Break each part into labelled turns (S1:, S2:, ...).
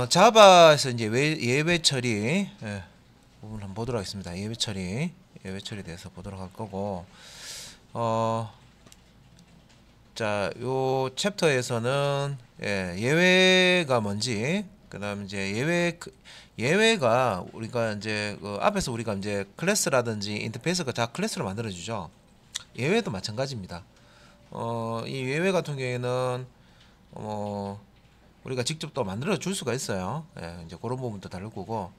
S1: 자바에서 이제 예외 처리 부분 한번 보도록 하겠습니다. 예외 처리에 대해서 보도록 할 거고, 자, 요 챕터에서는 예외가 뭔지, 그다음 이제 예외가 우리가 이제 그 앞에서 우리가 이제 클래스라든지 인터페이스가 다 클래스로 만들어 주죠. 예외도 마찬가지입니다. 이 예외 같은 경우에는 우리가 직접 또 만들어 줄 수가 있어요. 이제 그런 부분도 다를 거고,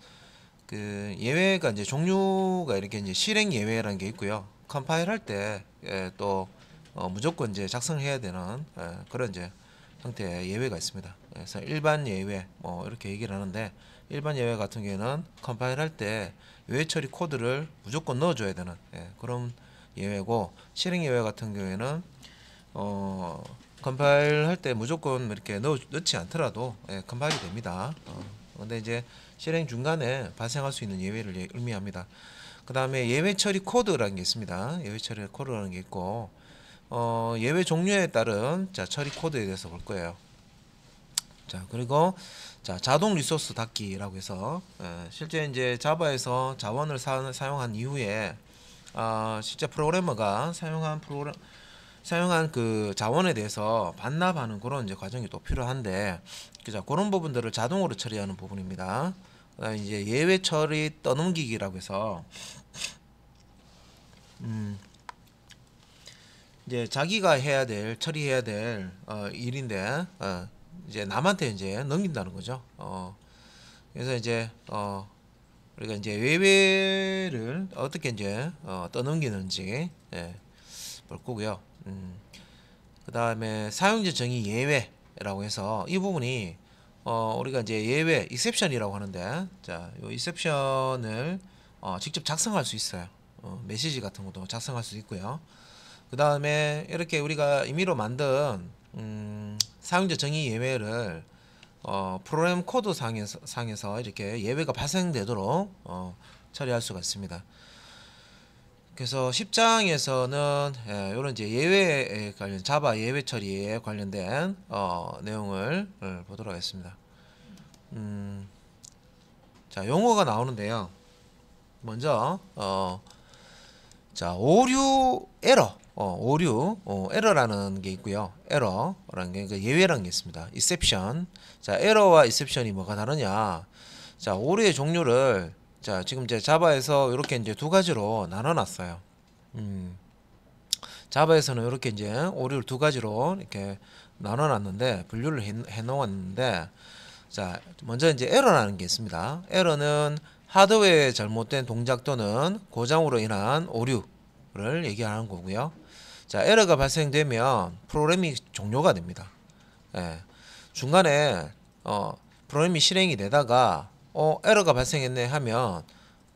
S1: 그 예외가 이제 종류가 이렇게 이제 실행 예외라는 게 있고요. 컴파일 할 때 또 무조건 이제 작성해야 되는 그런 이제 형태의 예외가 있습니다. 그래서 일반 예외 뭐 이렇게 얘기를 하는데, 일반 예외 같은 경우에는 컴파일 할 때 예외 처리 코드를 무조건 넣어줘야 되는 그런 예외고, 실행 예외 같은 경우에는 컴파일 할 때 무조건 이렇게 넣지 않더라도 컴파일이 됩니다. 근데 이제 실행 중간에 발생할 수 있는 예외를 의미합니다. 그 다음에 예외 처리 코드라는 게 있습니다. 예외 처리 코드라는 게 있고, 예외 종류에 따른 처리 코드에 대해서 볼 거예요. 자, 그리고 자동 리소스 닫기라고 해서 실제 이제 자바에서 자원을 사용한 이후에 실제 프로그래머가 사용한 그 자원에 대해서 반납하는 그런 이제 과정이 또 필요한데, 그런 부분들을 자동으로 처리하는 부분입니다. 그다음에 이제 예외 처리 떠넘기기라고 해서 이제 자기가 처리해야 될 일인데 이제 남한테 이제 넘긴다는 거죠. 그래서 이제 우리가 이제 예외를 어떻게 이제 떠넘기는지 볼 거고요. 그 다음에 사용자 정의 예외라고 해서 이 부분이 우리가 이제 예외 exception이라고 하는데, 자, 요 exception을 직접 작성할 수 있어요. 메시지 같은 것도 작성할 수 있고요. 그 다음에 이렇게 우리가 임의로 만든 사용자 정의 예외를 프로그램 코드 상에서 이렇게 예외가 발생되도록 처리할 수가 있습니다. 그래서 10장에서는 이런 이제 예외에 관련 자바 예외 처리에 관련된 내용을 보도록 하겠습니다. 자, 용어가 나오는데요. 먼저 자, 오류 에러, 에러라는 게 있고요. 에러라는 게 예외라는 게 있습니다. exception. 자, 에러와 exception이 뭐가 다르냐? 자, 오류의 종류를 지금 이제 자바에서 이렇게 이제 두 가지로 나눠놨어요. 자바에서는 이렇게 이제 오류를 두 가지로 이렇게 나눠놨는데, 분류를 해놓았는데, 자, 먼저 이제 에러라는 게 있습니다. 에러는 하드웨어의 잘못된 동작 또는 고장으로 인한 오류를 얘기하는 거고요. 자, 에러가 발생되면 프로그램이 종료가 됩니다. 중간에 프로그램이 실행이 되다가 에러가 발생했네 하면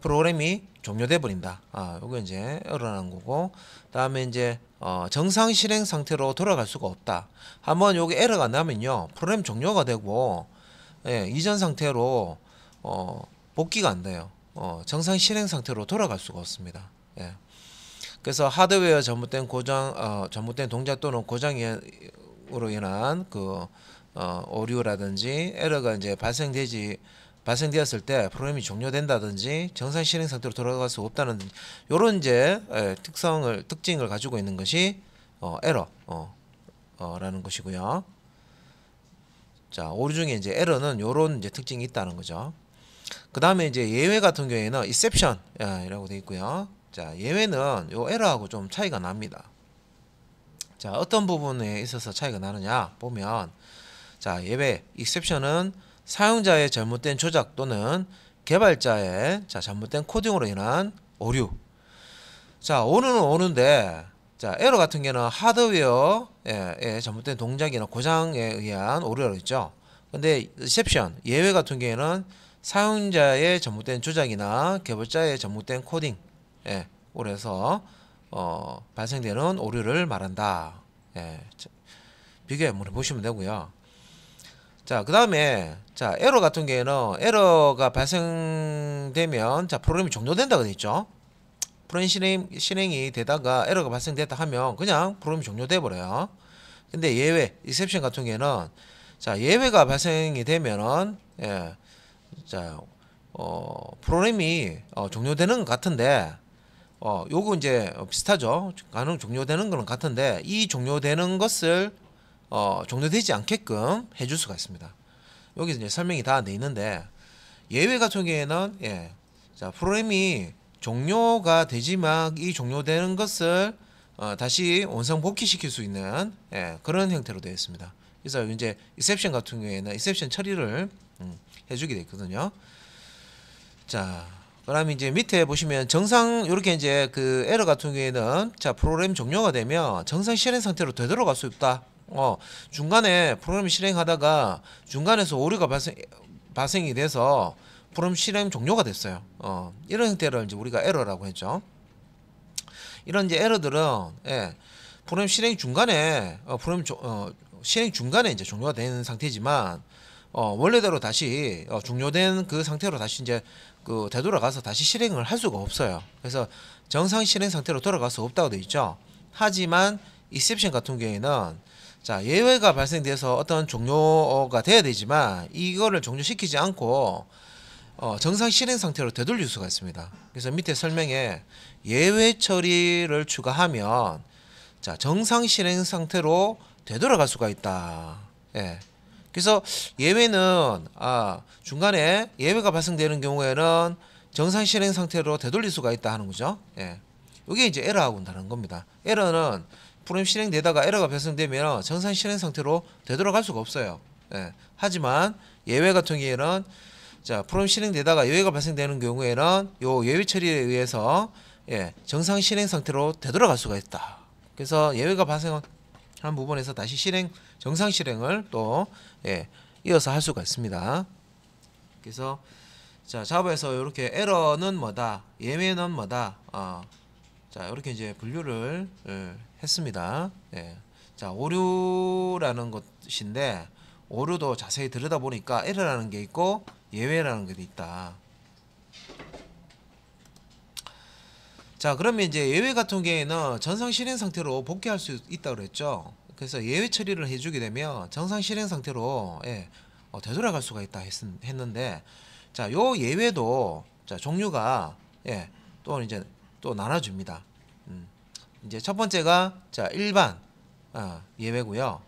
S1: 프로그램이 종료돼 버린다. 요거 이제 에러라는 거고, 다음에 이제 정상 실행 상태로 돌아갈 수가 없다. 한번 요게 에러가 나면요, 프로그램 종료가 되고 이전 상태로 복귀가 안 돼요. 정상 실행 상태로 돌아갈 수가 없습니다. 그래서 하드웨어 잘못된 잘못된 동작 또는 고장으로 인한 그 오류라든지 에러가 이제 발생되었을 때 프로그램이 종료된다든지 정상 실행 상태로 돌아갈 수 없다는 요런 이제 특징을 가지고 있는 것이 에러라는 것이고요. 자, 오류 중에 이제 에러는 요런 이제 특징이 있다는 거죠. 그 다음에 이제 예외 같은 경우에는 exception이라고 되어 있고요. 자, 예외는 요 에러하고 좀 차이가 납니다. 자, 어떤 부분에 있어서 차이가 나느냐 보면, 자, 예외 exception은 사용자의 잘못된 조작 또는 개발자의 잘못된 코딩으로 인한 오류. 자, 오류는 오류인데, 자, 에러 같은 경우는 하드웨어의 잘못된 동작이나 고장에 의한 오류라고 있죠. 근데 exception 예외 같은 경우에는 사용자의 잘못된 조작이나 개발자의 잘못된 코딩, 그래서 발생되는 오류를 말한다. 비교해 보시면 되고요. 자, 그 다음에 에러 같은 경우에는 에러가 발생되면 프로그램이 종료된다고 되어 있죠. 프로그램 실행이 되다가 에러가 발생됐다 하면 그냥 프로그램이 종료돼 버려요. 근데 예외 exception 같은 경우에는 자, 예외가 발생이 되면은 자, 프로그램이 종료되는 것 같은데 요거 이제 비슷하죠. 가능 종료되는 거는 같은데 이 종료되는 것을 종료되지 않게끔 해줄 수가 있습니다. 여기 이제 설명이 다 돼 있는데 예외 같은 경우에는 자, 프로그램이 종료가 되지만 이 종료되는 것을 다시 원상 복귀시킬 수 있는 그런 형태로 되어 있습니다. 그래서 이제 exception 같은 경우에는 exception 처리를 해주게 되어 있거든요. 자, 그다음에 이제 밑에 보시면 정상 이렇게 이제 그 에러 같은 경우에는 자, 프로그램 종료가 되면 정상 실행 상태로 되돌아갈 수 없다. 중간에 프로그램 실행하다가 중간에서 오류가 발생이 돼서 프로그램 실행 종료가 됐어요. 이런 형태를 이제 우리가 에러라고 했죠. 이런 이제 에러들은 프로그램 실행 중간에 실행 중간에 이제 종료가 되는 상태지만 원래대로 다시 종료된 그 상태로 다시 이제 그 되돌아가서 다시 실행을 할 수가 없어요. 그래서 정상 실행 상태로 돌아갈 수 없다고 되어 있죠. 하지만 exception 같은 경우에는 자, 예외가 발생돼서 어떤 종료가 돼야 되지만 이거를 종료시키지 않고 정상 실행 상태로 되돌릴 수가 있습니다. 그래서 밑에 설명에 예외 처리를 추가하면 자, 정상 실행 상태로 되돌아갈 수가 있다. 그래서 예외는 중간에 예외가 발생되는 경우에는 정상 실행 상태로 되돌릴 수가 있다 하는 거죠. 이게 이제 에러하고는 다른 겁니다. 에러는 프로그램 실행되다가 에러가 발생되면 정상 실행 상태로 되돌아갈 수가 없어요. 하지만 예외 같은 경우에는 자, 프로그램 실행되다가 예외가 발생되는 경우에는 요 예외 처리에 의해서 정상 실행 상태로 되돌아갈 수가 있다. 그래서 예외가 발생한 부분에서 다시 정상 실행을 또 이어서 할 수가 있습니다. 그래서 자, 자바에서 이렇게 에러는 뭐다, 예외는 뭐다, 자, 이렇게 이제 분류를 했습니다. 자, 오류라는 것인데 오류도 자세히 들여다 보니까 에러라는 게 있고 예외라는 게 있다. 자, 그러면 이제 예외 같은 경우에는 정상 실행 상태로 복귀할 수 있다고 그랬죠. 그래서 예외 처리를 해주게 되면 정상 실행 상태로 되돌아갈 수가 있다 했는데, 자, 요 예외도 자, 종류가 또 이제 또 나눠줍니다. 이제 첫 번째가 자, 일반 예외고요.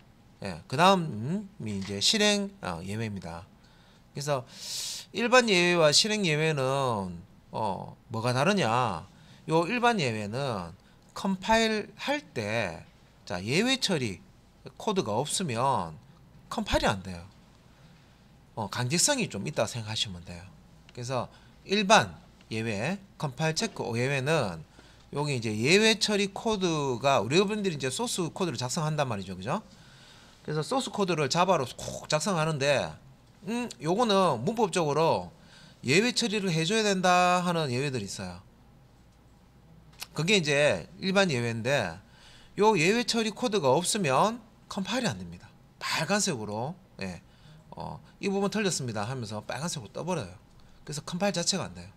S1: 그 다음이 이제 실행 예외입니다. 그래서 일반 예외와 실행 예외는 뭐가 다르냐? 요 일반 예외는 컴파일 할 때 자, 예외 처리 코드가 없으면 컴파일이 안 돼요. 강제성이 좀 있다고 생각하시면 돼요. 그래서 일반 예외, 컴파일 체크 예외는 여기 이제 예외 처리 코드가 우리 여러분들이 이제 소스 코드를 작성한단 말이죠, 그죠? 그래서 소스 코드를 자바로 콕 작성하는데, 요거는 문법적으로 예외 처리를 해줘야 된다 하는 예외들이 있어요. 그게 이제 일반 예외인데, 요 예외 처리 코드가 없으면 컴파일이 안 됩니다. 빨간색으로, 이 부분 틀렸습니다 하면서 빨간색으로 떠버려요. 그래서 컴파일 자체가 안 돼요.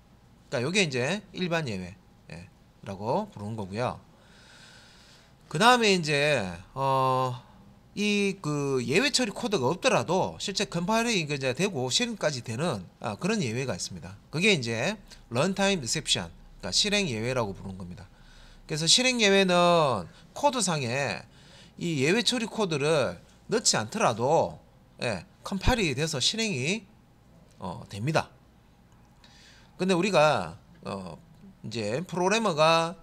S1: 그러니까 요게 이제 일반 예외라고 부르는 거고요. 그 다음에 이제 이 그 예외 처리 코드가 없더라도 실제 컴파일이 이제 되고 실행까지 되는 그런 예외가 있습니다. 그게 이제 runtime exception, 그러니까 실행 예외라고 부르는 겁니다. 그래서 실행 예외는 코드상에 이 예외 처리 코드를 넣지 않더라도 컴파일이 돼서 실행이 됩니다. 근데 우리가 이제 프로그래머가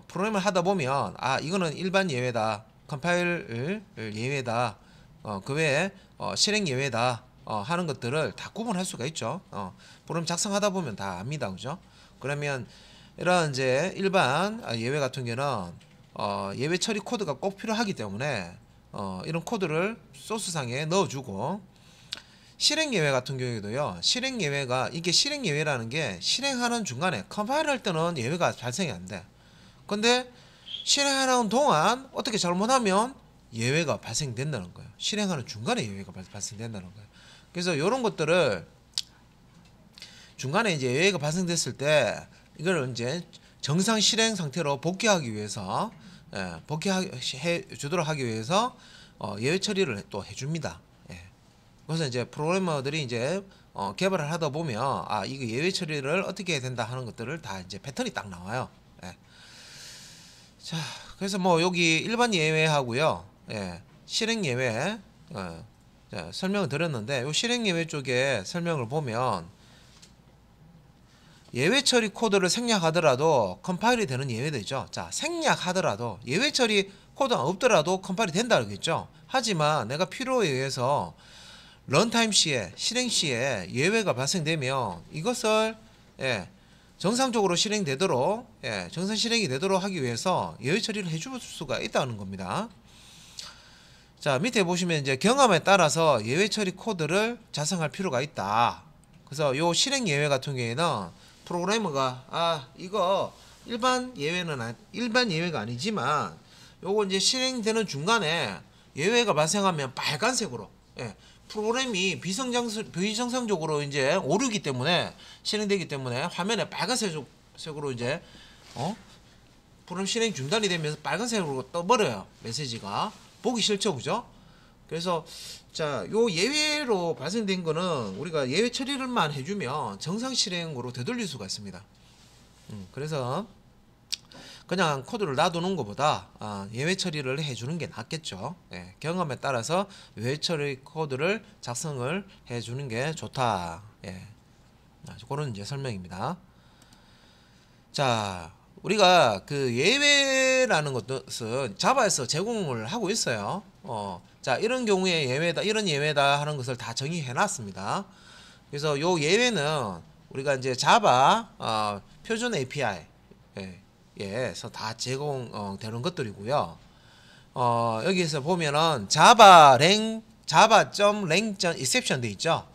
S1: 프로그램을 하다 보면 이거는 일반 예외다, 컴파일 예외다, 그 외에 실행 예외다 하는 것들을 다 구분할 수가 있죠. 프로그램 작성하다 보면 다 압니다, 그죠? 그러면 이런 이제 일반 예외 같은 경우는 예외 처리 코드가 꼭 필요하기 때문에 이런 코드를 소스상에 넣어주고, 실행 예외 같은 경우에도요, 실행 예외가 이게 실행 예외라는 게 실행하는 중간에 컴파일 할 때는 예외가 발생이 안 돼. 근데 실행하는 동안 어떻게 잘못하면 예외가 발생된다는 거예요. 실행하는 중간에 예외가 발생된다는 거예요. 그래서 이런 것들을 중간에 이제 예외가 발생됐을 때 이걸 이제 정상 실행 상태로 복귀하기 위해서 복귀해 주도록 하기 위해서 예외 처리를 또 해줍니다. 예. 그래서 이제 프로그래머들이 이제 개발을 하다 보면 이거 예외 처리를 어떻게 해야 된다 하는 것들을 다 이제 패턴이 딱 나와요. 예. 자, 그래서 뭐 여기 일반 예외하고요, 예, 실행 예외 자, 설명을 드렸는데 요 실행 예외 쪽에 설명을 보면 예외 처리 코드를 생략하더라도 컴파일이 되는 예외도 있죠. 자, 생략하더라도 예외 처리 코드가 없더라도 컴파일이 된다 그러겠죠. 하지만 내가 필요에 의해서 런타임 시에 실행 시에 예외가 발생되면 이것을 예, 정상적으로 실행되도록 정상 실행이 되도록 하기 위해서 예외 처리를 해줄 수가 있다는 겁니다. 자, 밑에 보시면 이제 경험에 따라서 예외 처리 코드를 작성할 필요가 있다. 그래서 요 실행 예외 같은 경우에는 프로그래머가 이거 일반 예외가 아니지만 요거 이제 실행되는 중간에 예외가 발생하면 빨간색으로 프로그램이 비정상적으로 이제 오류기 때문에 실행되기 때문에 화면에 빨간색으로 이제 프로그램 실행 중단이 되면서 빨간색으로 떠버려요. 메시지가 보기 싫죠, 그죠? 그래서 자, 요 예외로 발생된 거는 우리가 예외 처리를만 해주면 정상 실행으로 되돌릴 수가 있습니다. 그래서 그냥 코드를 놔두는 것보다 예외 처리를 해주는 게 낫겠죠. 예, 경험에 따라서 예외 처리 코드를 작성을 해주는 게 좋다. 예, 그런 이제 설명입니다. 자, 우리가 그 예외라는 것은 자바에서 제공을 하고 있어요. 자, 이런 경우에 예외다, 이런 예외다 하는 것을 다 정의해 놨습니다. 그래서 요 예외는 우리가 이제 자바 표준 API 에서 다 제공되는 것들이고요. 여기에서 보면은 java.lang.exception 돼 있죠.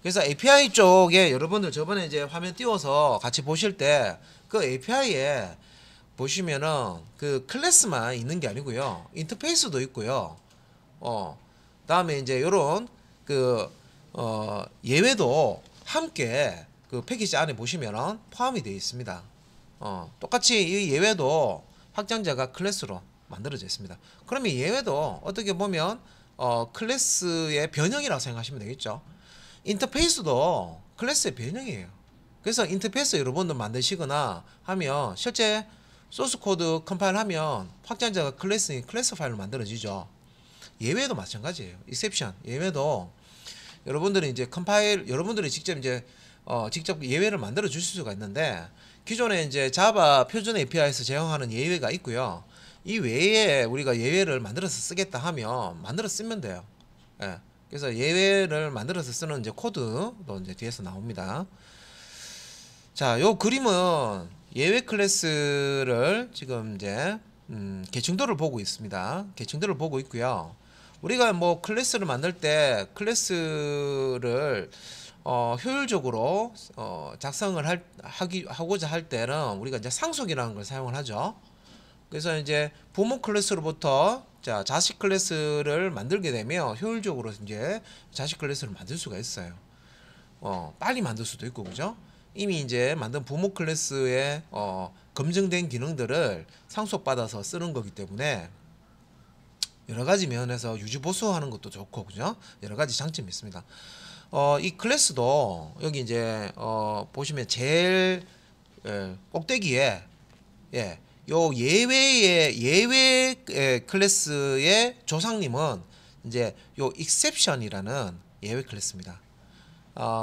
S1: 그래서 API 쪽에 여러분들 저번에 이제 화면 띄워서 같이 보실 때 그 API에 보시면은 그 클래스만 있는 게 아니고요. 인터페이스도 있고요. 다음에 이제 요런 그 예외도 함께 그 패키지 안에 보시면은 포함이 되어 있습니다. 똑같이 이 예외도 확장자가 클래스로 만들어져 있습니다. 그러면 예외도 어떻게 보면 클래스의 변형이라고 생각하시면 되겠죠. 인터페이스도 클래스의 변형이에요. 그래서 인터페이스 여러분들 만드시거나 하면 실제 소스 코드 컴파일 하면 확장자가 클래스 파일로 만들어지죠. 예외도 마찬가지예요. exception 예외도 여러분들이 이제 여러분들이 직접 이제 직접 예외를 만들어 주실 수가 있는데, 기존에 이제 자바 표준 API에서 제공하는 예외가 있고요. 이 외에 우리가 예외를 만들어서 쓰겠다 하면 만들어 쓰면 돼요. 예. 그래서 예외를 만들어서 쓰는 이제 코드도 이제 뒤에서 나옵니다. 자, 요 그림은 예외 클래스를 지금 이제 계층도를 보고 있습니다. 계층도를 보고 있고요. 우리가 뭐 클래스를 만들 때 클래스를 효율적으로 작성을 하고자 할 때는 우리가 이제 상속이라는 걸 사용을 하죠. 그래서 이제 부모 클래스로부터 자식 클래스를 만들게 되면 효율적으로 이제 자식 클래스를 만들 수가 있어요. 빨리 만들 수도 있고, 그죠? 이미 이제 만든 부모 클래스의 검증된 기능들을 상속받아서 쓰는 거기 때문에 여러 가지 면에서 유지 보수하는 것도 좋고, 그죠? 여러 가지 장점이 있습니다. 이 클래스도 여기 이제 보시면 제일 꼭대기에 요 예외 클래스의 조상님은 이제 요 exception이라는 예외 클래스입니다.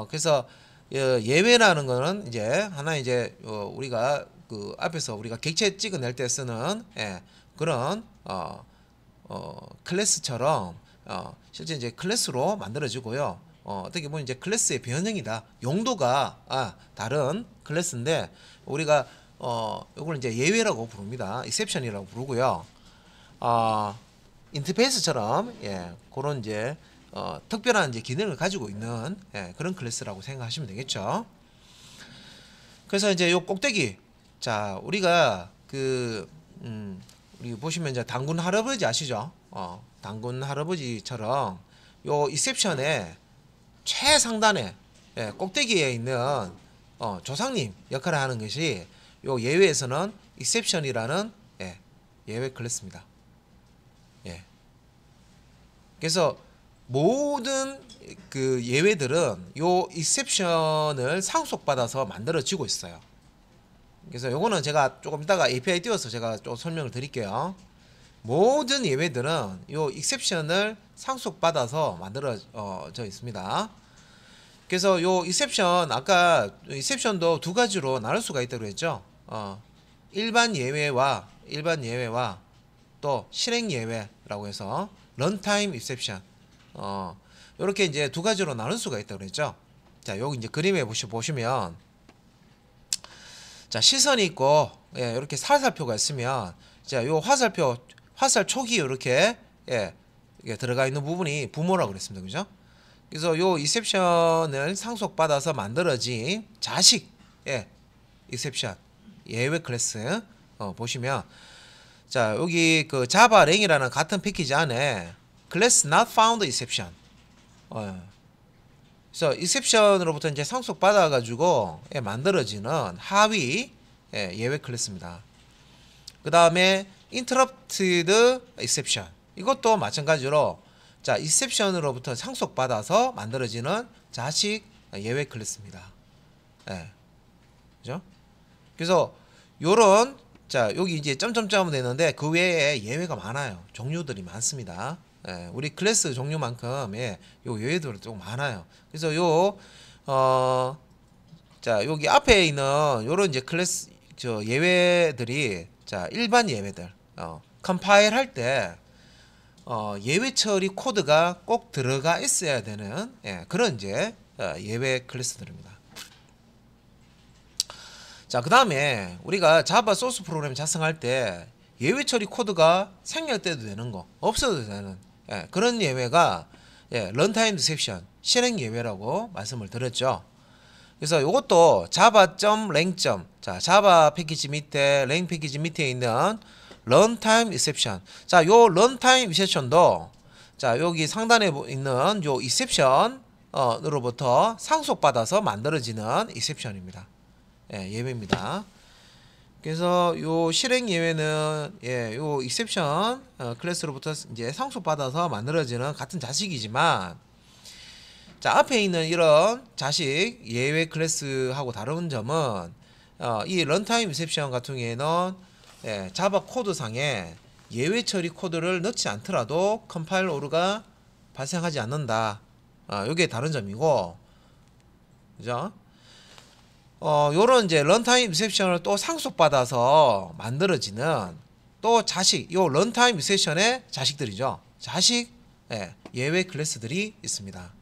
S1: 그래서 예외라는 거는 이제 하나 이제 우리가 그 앞에서 우리가 객체 찍어낼 때 쓰는 그런 클래스처럼 실제 이제 클래스로 만들어지고요. 어떻게 보면 이제 클래스의 변형이다. 용도가 다른 클래스인데 우리가 이걸 이제 예외라고 부릅니다. exception이라고 부르고요. 인터페이스처럼 그런 이제 특별한 이제 기능을 가지고 있는 그런 클래스라고 생각하시면 되겠죠. 그래서 이제 요 꼭대기, 자, 우리가 우리 보시면 이제 당군 할아버지 아시죠? 당군 할아버지처럼 요 exception의 최상단에 꼭대기에 있는 조상님 역할을 하는 것이 요 예외에서는 exception이라는 예외 클래스입니다. 그래서 모든 그 예외들은 요 exception을 상속받아서 만들어지고 있어요. 그래서 요거는 제가 조금 이따가 API 띄워서 제가 좀 설명을 드릴게요. 모든 예외들은 요 exception을 상속받아서 만들어져 있습니다. 그래서 요 exception, 아까 exception도 두 가지로 나눌 수가 있다고 그랬죠. 일반 예외와 또 실행 예외라고 해서 runtime exception. 요렇게 이제 두 가지로 나눌 수가 있다고 그랬죠. 자, 여기 이제 그림에 보시면 자, 시선이 있고, 예, 이렇게 화살표가 있으면, 자, 요 화살 촉이 이렇게, 예, 이게 들어가 있는 부분이 부모라고 그랬습니다. 그죠? 그래서 요 exception을 상속받아서 만들어진 자식, 예, exception, 예외 클래스, 보시면, 자, 여기 그 자바 랭이라는 같은 패키지 안에 class not found exception, 그래서 exception으로부터 이제 상속받아 가지고 만들어지는 하위 예외 클래스입니다. 그 다음에 interrupted exception, 이것도 마찬가지로 자 exception으로부터 상속받아서 만들어지는 자식 예외 클래스입니다. 예, 그죠? 그래서 요런 자 여기 이제 점점점 되는데 그 외에 예외가 많아요. 종류들이 많습니다. 예, 우리 클래스 종류만큼 요 예외들은 좀 많아요. 그래서 자 여기 앞에 있는 요런 이제 클래스 예외들이 자 일반 예외들 컴파일 할 때 예외 처리 코드가 꼭 들어가 있어야 되는 그런 이제 예외 클래스들입니다. 자, 그 다음에 우리가 자바 소스 프로그램 작성할 때 예외 처리 코드가 생략돼도 되는 거, 없어도 되는 그런 예외가 런타임 디셉션, 실행 예외라고 말씀을 드렸죠. 그래서 이것도 java.lang. 자, 자바 패키지 밑에 랭 패키지 밑에 있는 런타임 exception. 자, 요 런타임 exception도 자, 여기 상단에 있는 요 exception으로부터 상속받아서 만들어지는 exception입니다. 예외입니다. 그래서 요 실행 예외는 요 exception 클래스로부터 이제 상속받아서 만들어지는 같은 자식이지만 자 앞에 있는 이런 자식 예외 클래스하고 다른 점은 이 런타임 exception 같은 경우에는 자바 코드상에 예외 처리 코드를 넣지 않더라도 컴파일 오류가 발생하지 않는다. 요게 다른 점이고, 그죠? 요런 이제 런타임 exception을 또 상속받아서 만들어지는 또 자식, 요 런타임 exception의 자식들이죠. 자식 예외 클래스들이 있습니다.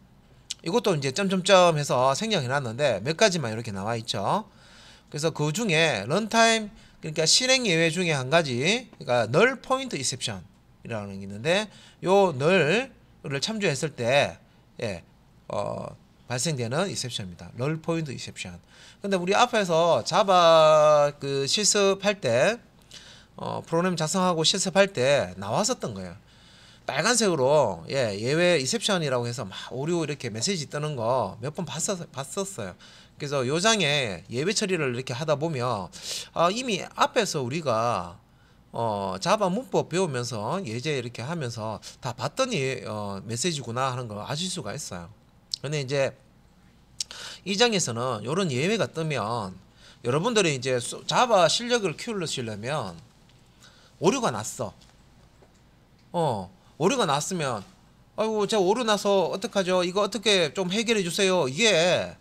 S1: 이것도 이제 점점점 해서 생략해 놨는데 몇 가지만 이렇게 나와 있죠. 그래서 그 중에 런타임, 그러니까 실행 예외 중에 한 가지, 그러니까 null point exception이라는 게 있는데 요 null을 참조했을 때 발생되는 exception입니다. null point exception. 근데 우리 앞에서 자바 그 실습할 때 프로그램 작성하고 실습할 때 나왔었던 거예요. 빨간색으로 예외 exception이라고 해서 막 오류 이렇게 메시지 뜨는 거 몇 번 봤었어요. 그래서 요 장에 예외 처리를 이렇게 하다 보면 이미 앞에서 우리가 자바 문법 배우면서 예제 이렇게 하면서 다 봤더니 메시지구나 하는 걸 아실 수가 있어요. 근데 이제 이 장에서는 이런 예외가 뜨면 여러분들이 이제 자바 실력을 키우려면 오류가 났어. 오류가 났으면 아이고 제가 오류 나서 어떡하죠? 이거 어떻게 좀 해결해 주세요. 이게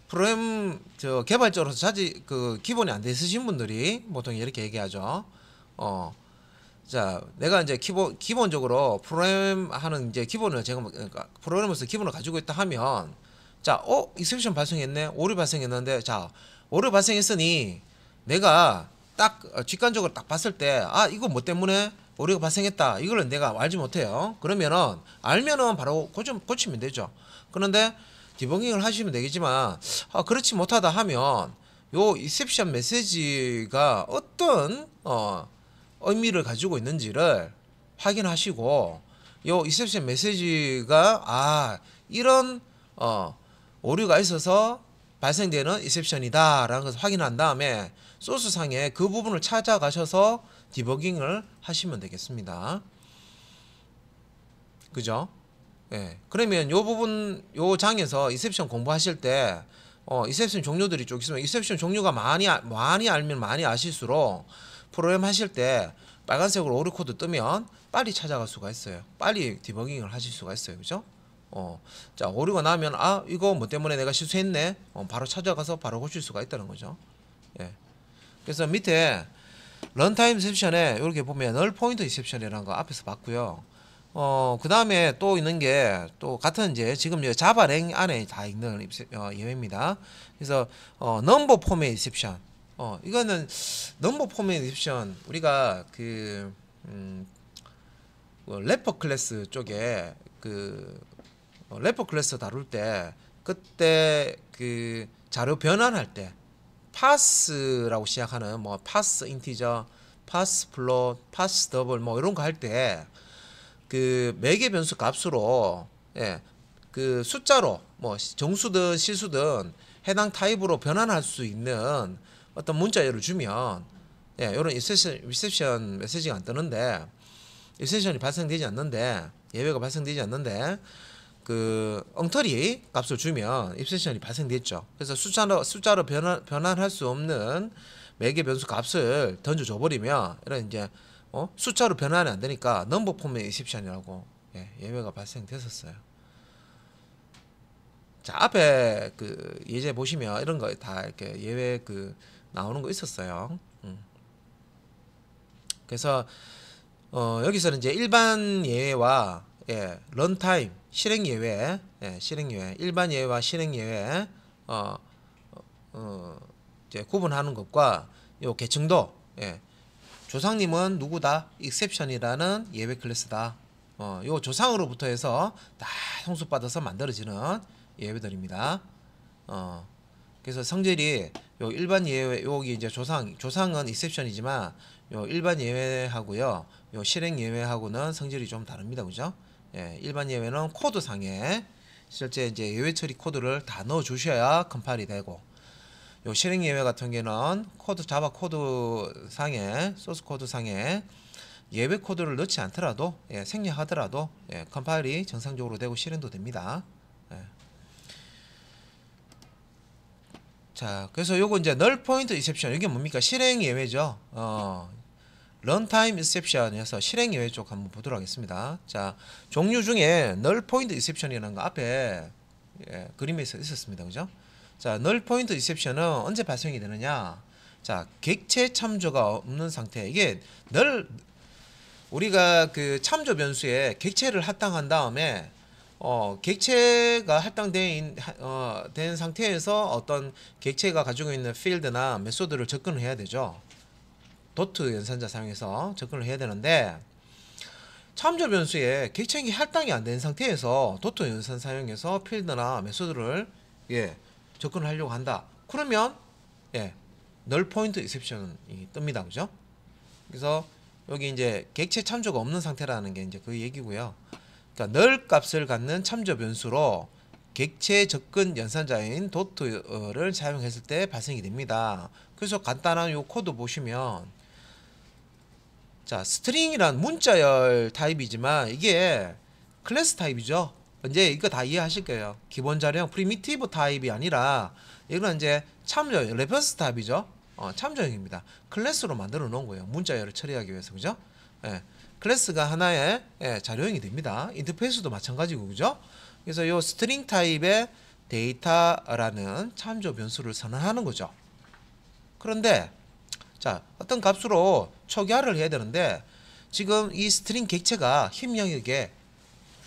S1: 프로그램 개발자로서 자지 그 기본이 안 돼 있으신 분들이 보통 이렇게 얘기하죠. 자, 내가 이제 기본적으로 프로그램 하는 이제 기본을 제가 그러니까 프로그램으로서 기본을 가지고 있다 하면 자, exception 발생했네. 오류 발생했는데 자, 오류 발생했으니 내가 딱 직관적으로 딱 봤을 때 이거 뭐 때문에 오류가 발생했다. 이걸 내가 알지 못해요. 그러면은 알면은 바로 고치면 되죠. 그런데 디버깅을 하시면 되겠지만 그렇지 못하다 하면 요 exception 메시지가 어떤 의미를 가지고 있는지를 확인하시고 요 exception 메시지가 이런 오류가 있어서 발생되는 exception이다 라는 것을 확인한 다음에 소스상에 그 부분을 찾아가셔서 디버깅을 하시면 되겠습니다. 그죠? 예. 그러면 요 부분 요 장에서 이셉션 공부하실 때 이셉션 종류들이 쭉 있으면 이셉션 종류가 많이 알면 많이 아실수록 프로그램 하실 때 빨간색으로 오류 코드 뜨면 빨리 찾아갈 수가 있어요. 빨리 디버깅을 하실 수가 있어요. 그죠? 자, 오류가 나면 이거 뭐 때문에 내가 실수했네. 바로 찾아가서 바로 고칠 수가 있다는 거죠. 예. 그래서 밑에 런타임 이셉션에 이렇게 보면 널 포인트 이셉션이라는 거 앞에서 봤고요. 그 다음에 또 있는 게 또 같은 이제 지금 자바랭 안에 다 있는 예외입니다. 그래서 넘버 포맷 이셉션. 이거는 넘버 포맷 이셉션 우리가 래퍼 클래스 쪽에 래퍼 클래스 다룰 때 그때 자료 변환할 때 파스라고 시작하는 뭐 파스 인티저, 파스 플롯, 파스 더블 뭐 이런 거 할 때 매개 변수 값으로 숫자로 뭐 정수든 실수든 해당 타입으로 변환할 수 있는 어떤 문자열을 주면 이런 리셉션 메시지가 안 뜨는데 리셉션이 발생되지 않는데 예외가 발생되지 않는데 엉터리 값을 주면 입세션이 발생됐죠. 그래서 숫자로 변환할 수 없는 매개 변수 값을 던져줘 버리면 이런 이제 숫자로 변환이 안 되니까 넘버 포맷 익셉션이라고 예외가 발생됐었어요. 자, 앞에 예제 보시면 이런 거 다 이렇게 예외 나오는 거 있었어요. 그래서 여기서는 이제 일반 예외와 런타임 실행 예외, 실행 예외, 일반 예외와 실행 예외 이제 구분하는 것과 요 계층도 조상님은 누구다? 익셉션이라는 예외 클래스다. 요 조상으로부터 해서 다 성숙받아서 만들어지는 예외들입니다. 그래서 성질이 요 일반 예외 여기 이제 조상은 익셉션이지만 요 일반 예외하고요, 요 실행 예외하고는 성질이 좀 다릅니다. 그죠? 일반 예외는 코드상에 실제 이제 예외 처리 코드를 다 넣어 주셔야 컴파일이 되고, 요 실행 예외 같은 경우는 자바 코드 상에 소스 코드 상에 예외 코드를 넣지 않더라도 생략하더라도 컴파일이 정상적으로 되고 실행도 됩니다. 자, 그래서 요거 이제 널 포인트 이셉션 이게 뭡니까? 실행 예외죠. 런타임 인셉션에서 실행 예외 쪽 한번 보도록 하겠습니다. 자, 종류 중에 널 포인트 인셉션이라는 거 앞에 그림에서 있었습니다. 그죠? 자, 널 포인트 인셉션은 언제 발생이 되느냐? 자, 객체 참조가 없는 상태. 이게 우리가 참조 변수에 객체를 할당한 다음에 객체가 할당된 상태에서 어떤 객체가 가지고 있는 필드나 메소드를 접근을 해야 되죠. 도트 연산자 사용해서 접근을 해야 되는데, 참조 변수에 객체이 할당이 안 된 상태에서 도트 연산 사용해서 필드나 메소드를 접근을 하려고 한다. 그러면 널 포인트 익셉션이 뜹니다. 그죠? 그래서 여기 이제 객체 참조가 없는 상태라는 게 이제 그 얘기고요. 그러니까 널 값을 갖는 참조 변수로 객체 접근 연산자인 도트를 사용했을 때 발생이 됩니다. 그래서 간단한 요 코드 보시면, 자, 스트링이란 문자열 타입이지만 이게 클래스 타입이죠. 이제 이거 다 이해하실 거예요. 기본 자료형 프리미티브 타입이 아니라 이건 이제 참조형 레퍼런스 타입이죠. 참조형입니다. 클래스로 만들어 놓은 거예요. 문자열을 처리하기 위해서. 그죠? 클래스가 하나의 자료형이 됩니다. 인터페이스도 마찬가지고. 그죠? 그래서 이 스트링 타입의 데이터라는 참조 변수를 선언하는 거죠. 그런데 자, 어떤 값으로 초기화를 해야 되는데 지금 이 스트링 객체가 힘 영역에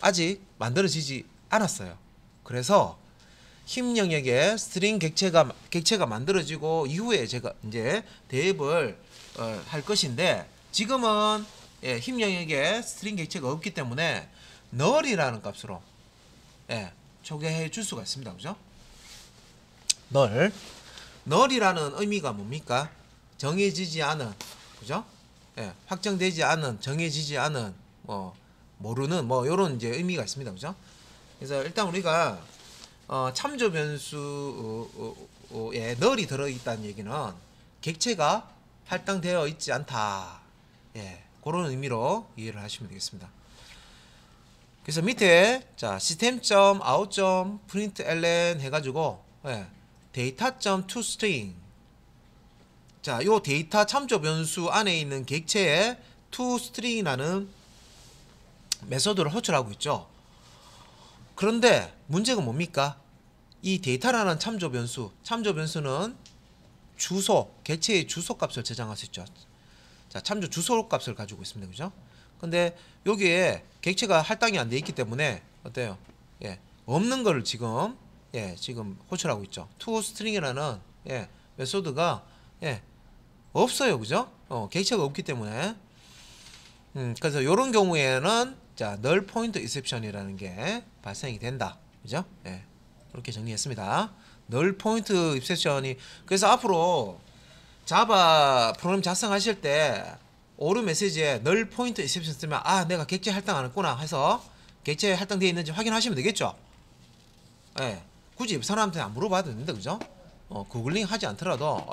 S1: 아직 만들어지지 않았어요. 그래서 힘 영역에 스트링 객체가 만들어지고 이후에 제가 이제 대입을 할 것인데, 지금은 힘 영역에 스트링 객체가 없기 때문에 null이라는 값으로 초기화해 줄 수가 있습니다. 그죠? null이라는 의미가 뭡니까? 정해지지 않은, 그죠? 확정되지 않은, 정해지지 않은, 모르는, 요런 이제 의미가 있습니다. 그죠? 그래서 일단 우리가, 참조 변수에 null이 들어있다는 얘기는 객체가 할당되어 있지 않다. 예, 그런 의미로 이해를 하시면 되겠습니다. 그래서 밑에 자 system.out.println 해가지고 예, data.toString 자, 요 데이터 참조 변수 안에 있는 객체에 toString이라는 메소드를 호출하고 있죠. 그런데 문제가 뭡니까? 이 데이터라는 참조 변수는 주소, 객체의 주소 값을 저장할 수 있죠. 자, 참조 주소 값을 가지고 있습니다. 그죠? 근데 여기에 객체가 할당이 안 돼 있기 때문에 어때요? 예, 없는 거를 지금 지금 호출하고 있죠. toString이라는 메소드가 없어요. 그죠? 객체가 없기 때문에 그래서 이런 경우에는 자, null point exception이라는 게 발생이 된다. 그죠? 예. 그렇게 정리했습니다. null point exception이 그래서 앞으로 자바 프로그램 작성하실 때 오류 메시지에 null point exception 쓰면 아, 내가 객체 할당 안 했구나 해서 객체 할당되어 있는지 확인하시면 되겠죠? 예. 굳이 사람한테 안 물어봐도 되는데 그죠? 구글링 하지 않더라도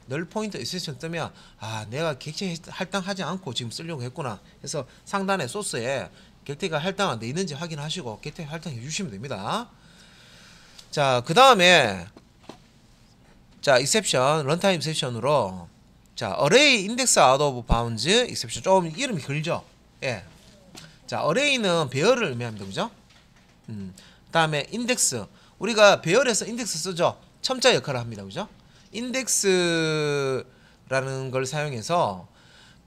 S1: null point exception 뜨면 아, 내가 객체 할당하지 않고 지금 쓰려고 했구나 해서 상단에 소스에 객체가 할당 안 돼 있는지 확인하시고 객체 할당해 주시면 됩니다. 자, 그 다음에 자, exception, runtime exception으로 자, array index out of bounds exception 좀 이름이 길죠? 예. 자, array는 배열을 의미합니다. 그죠? 다음에 index 우리가 배열에서 index 쓰죠? 첨자 역할을 합니다. 그죠? index라는 걸 사용해서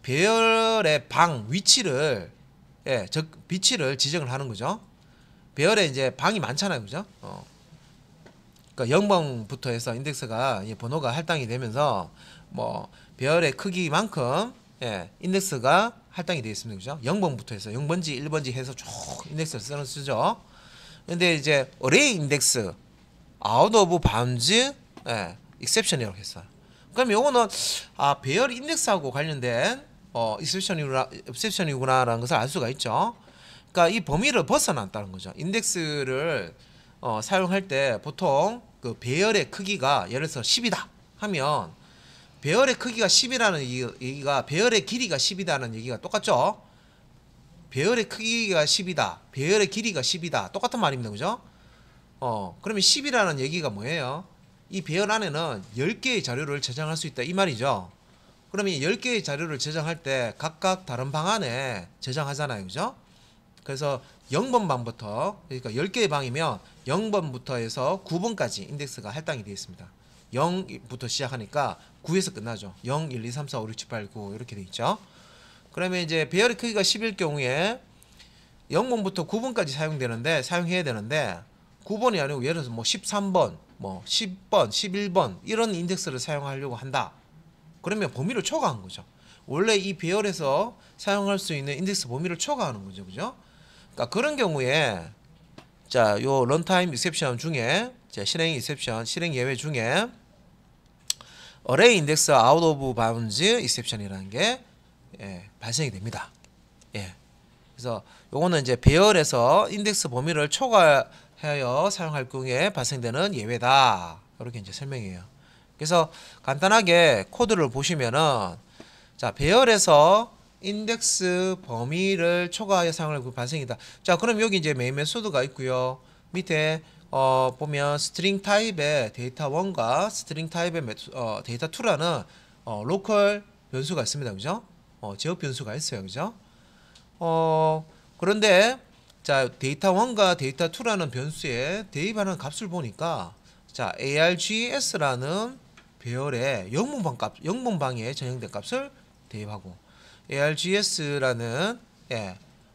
S1: 배열의 방 위치를 위치를 지정을 하는 거죠. 배열에 이제 방이 많잖아요. 그죠? 그러니까 0번부터 해서 인덱스가 번호가 할당이 되면서 뭐 배열의 크기만큼 인덱스가 할당이 되어 있습니다. 그죠? 0번부터 해서 0번지 1번지 해서 쭉 인덱스를 쓰죠. 근데 이제 array index out of bounds exception이라고 했어요. 그럼 요거는 아, 배열 인덱스하고 관련된 exception이구나라는 것을 알 수가 있죠. 그러니까 이 범위를 벗어났다는 거죠. 인덱스를 사용할 때 보통 그 배열의 크기가 예를 들어서 10이다 하면 배열의 크기가 10이라는 얘기가 배열의 길이가 10이다는 얘기가 똑같죠. 배열의 크기가 10이다 배열의 길이가 10이다 똑같은 말입니다. 그죠? 그러면 10이라는 얘기가 뭐예요? 이 배열 안에는 10개의 자료를 저장할 수 있다 이 말이죠. 그러면 10개의 자료를 저장할 때 각각 다른 방 안에 저장하잖아요. 그죠? 그래서 0번 방부터 그러니까 10개의 방이면 0번부터 해서 9번까지 인덱스가 할당이 되어 있습니다. 0부터 시작하니까 9에서 끝나죠. 0, 1, 2, 3, 4, 5, 6, 7, 8, 9 이렇게 되어 있죠. 그러면 이제 배열의 크기가 10일 경우에 0번부터 9번까지 사용해야 되는데 9번이 아니고 예를 들어서 뭐 13번, 뭐 10번, 11번 이런 인덱스를 사용하려고 한다. 그러면 범위를 초과한 거죠. 원래 이 배열에서 사용할 수 있는 인덱스 범위를 초과하는 거죠. 그죠? 그러니까 그런 경우에 자, 요 런타임 exception 중에 자, 실행 예외 중에 array index out of bounds exception이라는 게 발생이 됩니다. 그래서 요거는 이제 배열에서 인덱스 범위를 초과하여 사용할 경우에 발생되는 예외다. 이렇게 이제 설명해요. 그래서 간단하게 코드를 보시면은 자, 배열에서 인덱스 범위를 초과하여 사용할 그 발생이다. 자, 그럼 여기 이제 메인 메소드가 있고요. 밑에 보면 스트링 타입의 데이터 1과 스트링 타입의 데이터 2라는 로컬 변수가 있습니다. 그죠? 제어 변수가 있어요. 그죠? 그런데 자, 데이터 1과 데이터 2라는 변수에 대입하는 값을 보니까 자, args라는 배열의 영문방에 전형된 값을 대입하고 args라는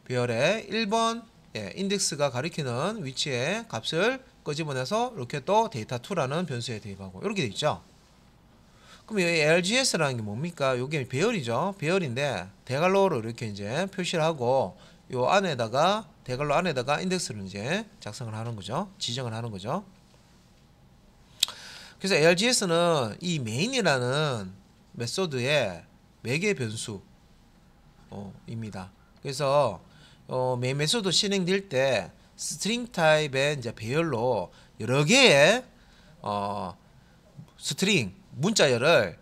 S1: 배열의 1번 인덱스가 가리키는 위치의 값을 끄집어내서 이렇게 또 데이터 2라는 변수에 대입하고 이렇게 돼 있죠. 그럼 이 args라는 게 뭡니까? 이게 배열이죠. 배열인데 대괄호로 이렇게 이제 표시를 하고 요 안에다가 대괄호 안에다가 인덱스를 이제 작성을 하는 거죠. 지정을 하는 거죠. 그래서 args는 이 main이라는 메소드의 매개 변수 입니다. 그래서 메인 메소드 실행될 때 스트링 타입의 이제 배열로 여러 개의 스트링 문자열을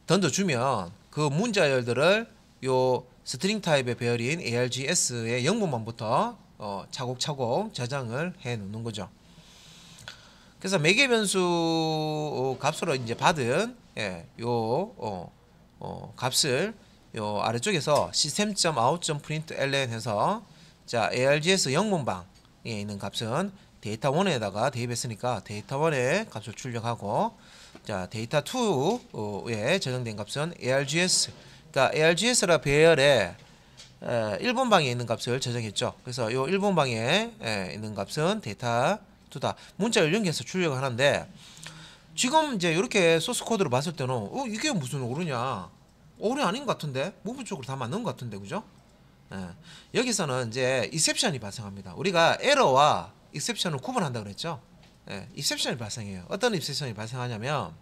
S1: 던져주면 그 문자열들을 요 스트링 타입의 배열인 args의 영문만부터 차곡차곡 저장을 해 놓는 거죠. 그래서 매개 변수 값으로 이제 받은 값을 요 아래쪽에서 system.out.println 해서 자 args 영문방에 있는 값은 데이터 1에다가 대입했으니까 데이터 1의 값을 출력하고 자 데이터 2에 저장된 값은 args 그러니까 args라 배열에 1번 방에 있는 값을 저장했죠. 그래서 요 1번 방에 있는 값은 데이터 2다. 문자를 연계해서 출력을 하는데 지금 이제 이렇게 소스 코드로 봤을 때는 이게 무슨 오류냐? 오류 아닌 것 같은데 부분적으로 다 맞는 것 같은데 그죠? 여기서는 이제 exception이 발생합니다. 우리가 에러와 exception을 구분한다 그랬죠? exception이 발생해요. 어떤 exception이 발생하냐면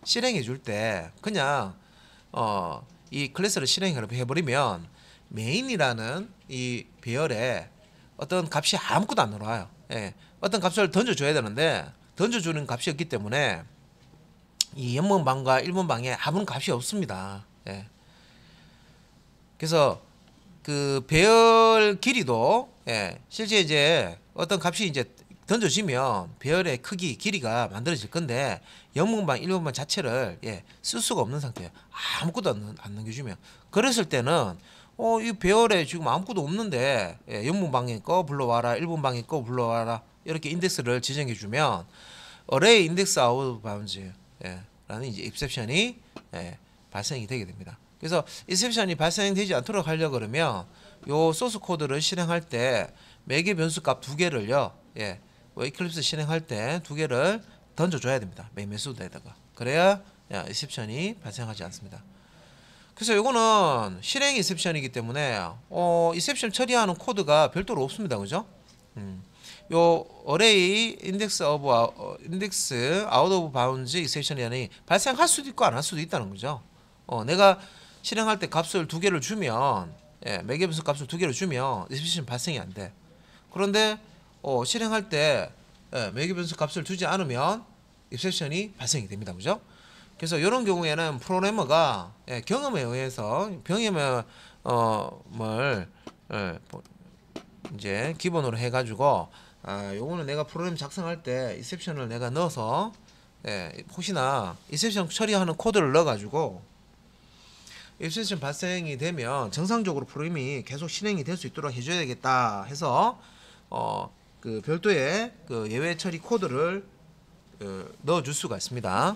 S1: 실행해 줄 때 그냥 이 클래스를 실행을 해버리면 메인이라는 이 배열에 어떤 값이 아무것도 안 들어와요. 어떤 값을 던져줘야 되는데 던져주는 값이 없기 때문에 이 영문방과 일문방에 아무런 값이 없습니다. 그래서 그 배열 길이도 실제 이제 어떤 값이 이제 던져지면 배열의 크기, 길이가 만들어질 건데 영문방, 일문방 자체를 쓸 수가 없는 상태예요. 아무것도 안 넘겨주면. 그랬을 때는 이 배열에 지금 아무것도 없는데 영문방에 거 불러와라, 일문방에 거 불러와라 이렇게 인덱스를 지정해주면 array index out of bounds 라는 이제 exception이 발생이 되게 됩니다. 그래서 exception이 발생되지 않도록 하려고 그러면 요 소스 코드를 실행할 때 매개 변수 값 두 개를요, 이클립스 실행할 때 두 개를 던져줘야 됩니다. 메인 메소드에다가. 그래야 exception이 발생하지 않습니다. 그래서 이거는 실행 exception이기 때문에 exception 처리하는 코드가 별도로 없습니다, 그죠? 요 array index out of bounds exception이 발생할 수도 있고 안 할 수도 있다는 거죠. 내가 실행할 때 값을 두 개를 주면 매개 변수 값을 두 개를 주면 exception 발생이 안 돼. 그런데 실행할 때 매개 변수 값을 주지 않으면 exception이 발생이 됩니다, 그죠? 그래서 이런 경우에는 프로그래머가 경험에 의해서 경험을 이제 기본으로 해가지고 요거는 내가 프로그램 작성할 때 exception을 내가 넣어서 혹시나 exception 처리하는 코드를 넣어가지고 exception 발생이 되면 정상적으로 프로그램이 계속 실행이 될 수 있도록 해줘야 되겠다 해서 그 별도의 그 예외 처리 코드를 넣어줄 수가 있습니다.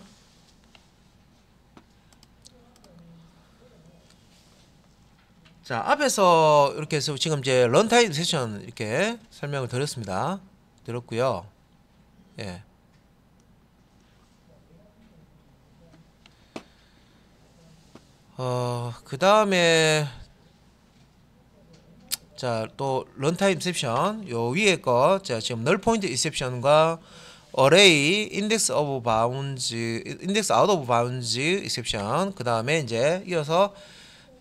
S1: 자, 앞에서 이렇게 해서 지금 이제 런타임 세션 이렇게 설명을 드렸습니다. 드렸고요. 그 다음에 자, 또 런타임 exception 요 위에 거 자, 지금 null point exception과 array index of bounds index out of bounds exception 그 다음에 이제 이어서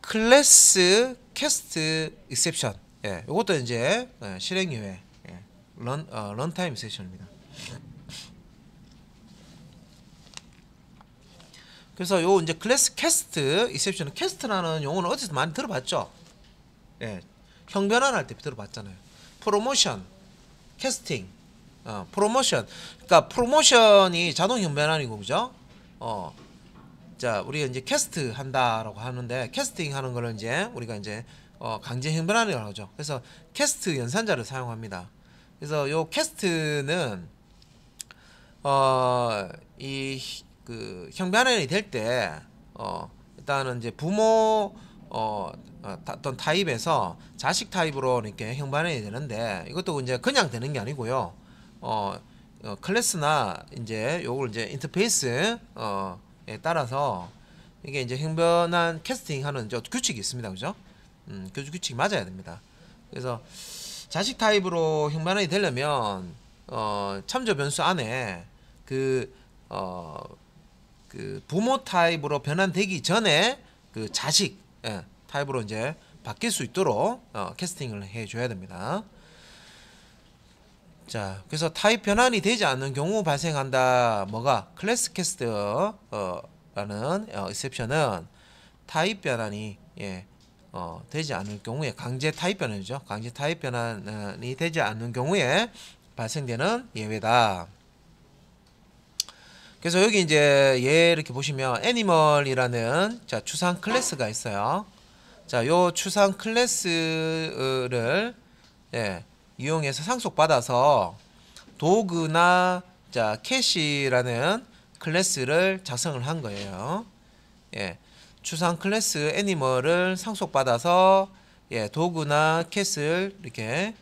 S1: 클래스 캐스트 exception 요것도 이제 실행 이외 런타임 exception입니다. 그래서 요 이제 클래스 캐스트 exception 캐스트라는 용어는 어디서 많이 들어봤죠? 형변환할 때 들어봤잖아요. 프로모션, 캐스팅, 프로모션. 그러니까 프로모션이 자동 형변환이고 그죠? 자, 우리가 이제 캐스트 한다라고 하는데 캐스팅 하는 거를 이제 우리가 이제 강제 형변환이라고 하죠. 그래서 캐스트 연산자를 사용합니다. 그래서 요 캐스트는 이 그 형변환이 될 때 일단은 이제 부모 어떤 타입에서 자식 타입으로 이렇게 형반환이 되는데 이것도 이제 그냥 되는 게 아니고요. 클래스나 이제 요걸 이제 인터페이스에 따라서 이게 이제 형변환 캐스팅하는 규칙이 있습니다, 그죠? 그 규칙이 맞아야 됩니다. 그래서 자식 타입으로 형반환이 되려면 참조 변수 안에 그 부모 타입으로 변환되기 전에 그 자식 타입으로 이제 바뀔 수 있도록 캐스팅을 해줘야 됩니다. 자, 그래서 타입 변환이 되지 않는 경우 발생한다. 뭐가 클래스 캐스트 라는 exception은 타입 변환이 되지 않을 경우에 강제 타입 변환이죠. 강제 타입 변환이 되지 않는 경우에 발생되는 예외다. 그래서 여기 이제 얘 이렇게 보시면 애니멀이라는 자 추상 클래스가 있어요. 자, 요 추상 클래스를 이용해서 상속받아서 도그나 자 캣이라는 클래스를 작성을 한 거예요. 추상 클래스 애니멀을 상속받아서 도그나 캣을 이렇게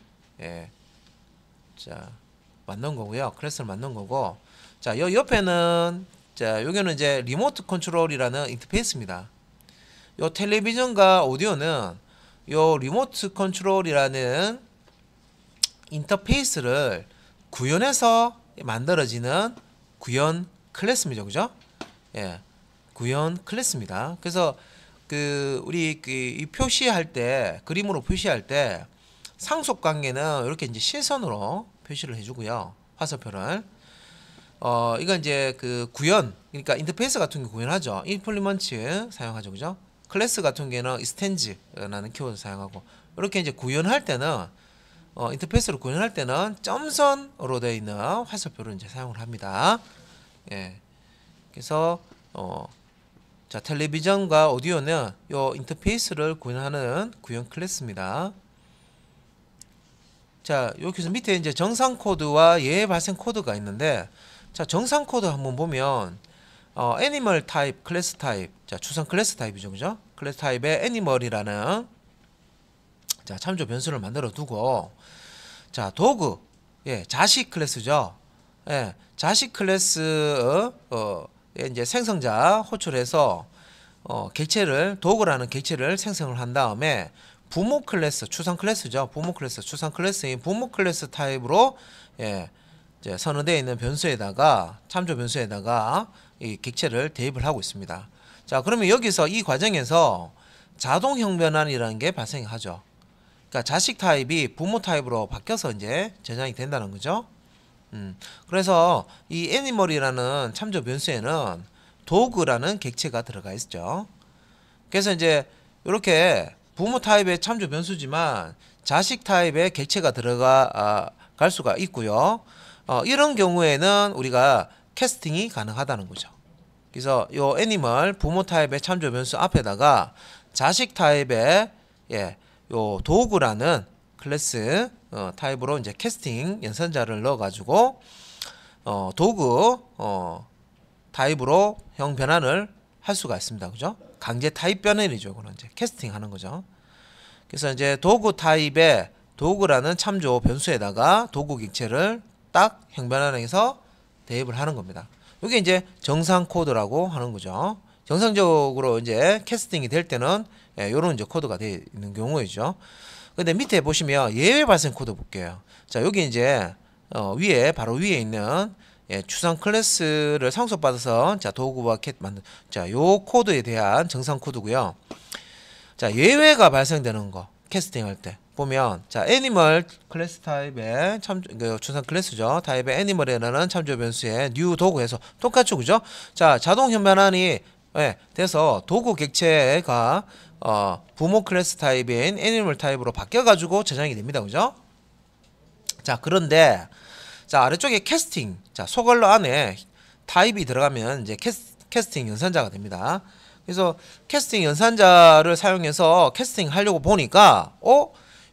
S1: 자 만든 거고요. 클래스를 만든 거고, 자, 요 옆에는 자 여기는 이제 리모트 컨트롤이라는 인터페이스입니다. 요 텔레비전과 오디오는 요 리모트 컨트롤이라는 인터페이스를 구현해서 만들어지는 구현 클래스입니다. 그죠? 구현 클래스입니다. 그래서 우리 이 표시할 때, 그림으로 표시할 때 상속 관계는 이렇게 이제 실선으로 표시를 해주고요. 화살표를. 이건 이제 구현, 그러니까 인터페이스 같은 경우 구현하죠. 임플리먼트 사용하죠. 그죠? 클래스 같은 경우에는 extend라는 키워드 사용하고, 이렇게 이제 구현할 때는 인터페이스로 구현할 때는 점선으로 되어 있는 화살표를 이제 사용을 합니다. 그래서 자 텔레비전과 오디오는 요 인터페이스를 구현하는 구현 클래스입니다. 자 여기서 밑에 이제 정상 코드와 예외 발생 코드가 있는데, 자 정상 코드 한번 보면 애니멀 타입, 클래스 타입, 자 추상 클래스 타입이죠. 그죠? 클래스 타입의 애니멀이라는 자 참조 변수를 만들어 두고, 자 도구, 자식 클래스죠. 자식 클래스 이제 생성자 호출해서 객체를, 도구라는 객체를 생성을 한 다음에 부모 클래스, 추상 클래스죠. 부모 클래스, 추상 클래스인 부모 클래스 타입으로 이제 선언되어 있는 변수에다가, 참조 변수에다가 이 객체를 대입을 하고 있습니다. 자 그러면 여기서 이 과정에서 자동 형변환이라는 게 발생하죠. 그러니까 자식 타입이 부모 타입으로 바뀌어서 이제 저장이 된다는 거죠. 그래서 이 애니멀이라는 참조 변수에는 도그라는 객체가 들어가 있죠. 그래서 이제 이렇게 부모 타입의 참조 변수지만 자식 타입의 객체가 갈 수가 있고요. 이런 경우에는 우리가 캐스팅이 가능하다는 거죠. 그래서 요 애니멀 부모 타입의 참조 변수 앞에다가 자식 타입의 요 도구라는 클래스 타입으로 이제 캐스팅 연산자를 넣어가지고 도구 타입으로 형 변환을 할 수가 있습니다. 그죠? 강제 타입 변환이죠. 그런 이제 캐스팅 하는 거죠. 그래서 이제 도구 타입의 도구라는 참조 변수에다가 도구 객체를 딱 형 변환해서 대입을 하는 겁니다. 이게 이제 정상 코드라고 하는 거죠. 정상적으로 이제 캐스팅이 될 때는 요런 이제 코드가 되어 있는 경우이죠. 근데 밑에 보시면 예외 발생 코드 볼게요. 자 여기 이제 위에 바로 위에 있는 추상 클래스를 상속받아서 자 도구와 캣 만든 요 코드에 대한 정상 코드고요. 자 예외가 발생되는 거 캐스팅할 때 보면 자 애니멀 클래스 타입의 추상 클래스죠. 타입의 애니멀이라는 참조 변수의 new 도구에서 똑같죠. 그죠? 자 자동 현변환이 돼서 도구 객체가 부모 클래스 타입인 애니멀 타입으로 바뀌어가지고 저장이 됩니다. 그죠? 자 그런데 자 아래쪽에 캐스팅, 자 소괄로 안에 타입이 들어가면 이제 캐스팅 연산자가 됩니다. 그래서 캐스팅 연산자를 사용해서 캐스팅 하려고 보니까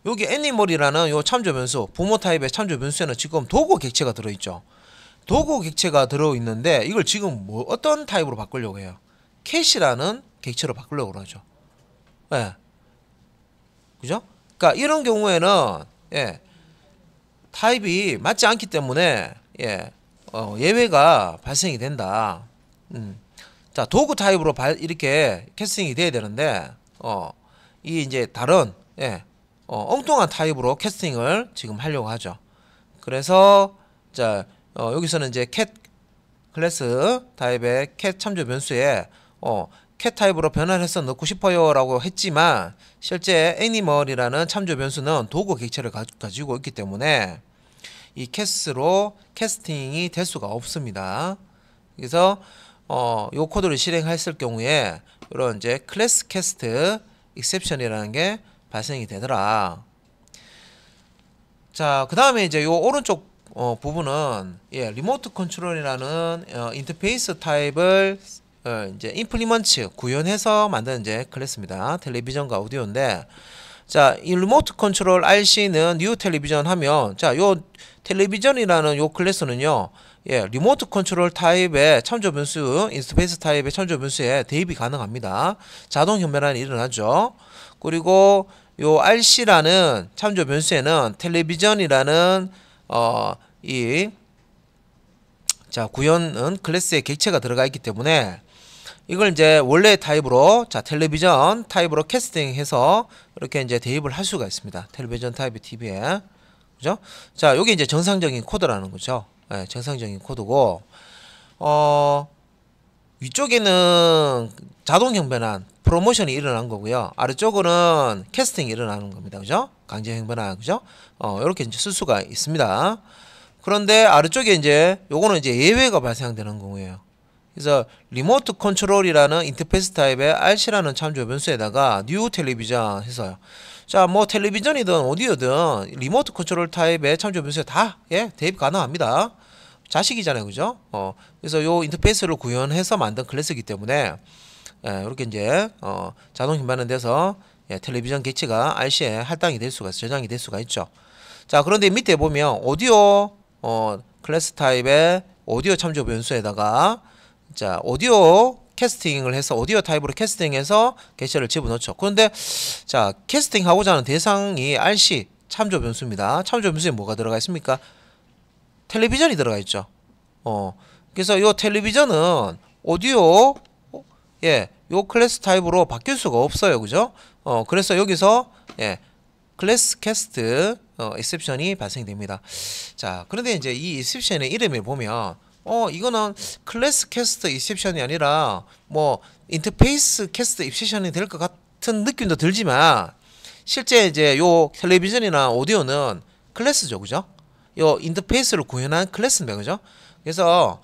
S1: 여기 애니멀이라는 요 참조 변수, 부모 타입의 참조 변수에는 지금 도구 객체가 들어있죠. 도구 객체가 들어있는데 이걸 지금 어떤 타입으로 바꾸려고 해요? 캣이라는 객체로 바꾸려고 그러죠. 그죠? 그러니까 이런 경우에는 타입이 맞지 않기 때문에 예외가 발생이 된다. 자 도구 타입으로 이렇게 캐스팅이 돼야 되는데 이 이제 다른 엉뚱한 타입으로 캐스팅을 지금 하려고 하죠. 그래서 자 여기서는 이제 캣 클래스 타입의 캣 참조 변수에 캣 타입으로 변환해서 넣고 싶어요 라고 했지만 실제 애니멀이라는 참조 변수는 도구 객체를 가지고 있기 때문에 이 캣으로 캐스팅이 될 수가 없습니다. 그래서 요 코드를 실행했을 경우에 이런 이제 클래스 캐스트 익셉션이라는 게 발생이 되더라. 자, 그 다음에 이제 요 오른쪽 부분은 리모트 컨트롤이라는 인터페이스 타입을 이제 임플리먼트 구현해서 만든 이제 클래스입니다. 텔레비전과 오디오인데, 자, 이 리모트 컨트롤 RC는 뉴 텔레비전 하면, 자, 요 텔레비전이라는 요 클래스는요, 리모트 컨트롤 타입의 참조 변수, 인터페이스 타입의 참조 변수에 대입이 가능합니다. 자동 현변환이 일어나죠. 그리고 요 RC라는 참조 변수에는 텔레비전이라는 자, 구현은 클래스의 객체가 들어가 있기 때문에 이걸 이제 원래 타입으로, 자, 텔레비전 타입으로 캐스팅해서 이렇게 이제 대입을 할 수가 있습니다. 텔레비전 타입의 TV에. 그죠? 자, 요게 이제 정상적인 코드라는 거죠. 정상적인 코드고, 위쪽에는 자동 형변환, 프로모션이 일어난 거고요. 아래쪽은 캐스팅이 일어나는 겁니다. 그죠? 강제 형변환. 그죠? 이렇게 이제 쓸 수가 있습니다. 그런데 아래쪽에 이제 요거는 이제 예외가 발생되는 경우예요. 그래서 리모트 컨트롤이라는 인터페이스 타입의 RC라는 참조 변수에다가 뉴 텔레비전 해서요. 자, 뭐 텔레비전이든 오디오든 리모트 컨트롤 타입의 참조 변수에 다 대입 가능합니다. 자식이잖아요. 그죠? 그래서 요 인터페이스를 구현해서 만든 클래스이기 때문에 이렇게 이제 자동 현반은 돼서 텔레비전 객체가 RC에 할당이 될 수가 저장이 될 수가 있죠. 자, 그런데 밑에 보면 오디오 클래스 타입의 오디오 참조 변수에다가, 자, 오디오 캐스팅을 해서 오디오 타입으로 캐스팅해서 객체를 집어넣죠. 그런데 자, 캐스팅하고자 하는 대상이 RC 참조 변수입니다. 참조 변수에 뭐가 들어가 있습니까? 텔레비전이 들어가 있죠. 그래서 요 텔레비전은 오디오 요 클래스 타입으로 바뀔 수가 없어요. 그죠? 그래서 여기서 클래스 캐스트 익셉션이 발생됩니다. 자, 그런데 이제 이 익셉션의 이름을 보면 이거는 클래스 캐스트 익셉션이 아니라 뭐 인터페이스 캐스트 익셉션이 될 것 같은 느낌도 들지만, 실제 이제 요 텔레비전이나 오디오는 클래스죠. 그죠? 요 인터페이스를 구현한 클래스입니다. 그죠? 그래서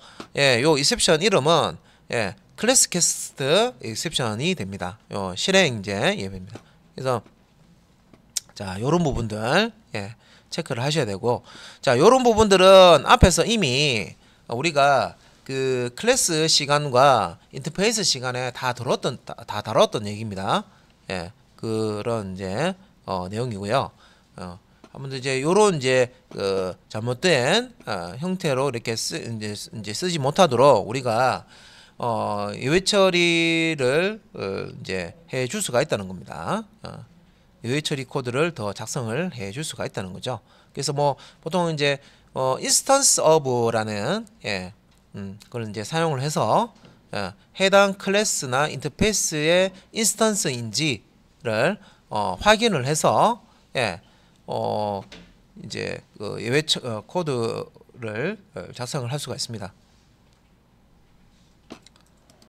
S1: 요 익셉션 이름은 클래스 캐스트 익셉션이 됩니다. 요 실행 이제 예배입니다. 그래서 자, 요런 부분들 체크를 하셔야 되고, 자, 요런 부분들은 앞에서 이미 우리가 그 클래스 시간과 인터페이스 시간에 다 다뤘던 얘기입니다. 그런 이제 내용이고요. 한번 이제 요런 이제 그 잘못된 형태로 이렇게 이제 쓰지 못하도록 우리가 예외 처리를 이제 해 줄 수가 있다는 겁니다. 예외 처리 코드를 더 작성을 해 줄 수가 있다는 거죠. 그래서 뭐 보통 이제 instance of라는 그걸 이제 사용을 해서 해당 클래스나 인터페이스의 인스턴스인지를 확인을 해서 이제 그 예외 코드를 작성을 할 수가 있습니다.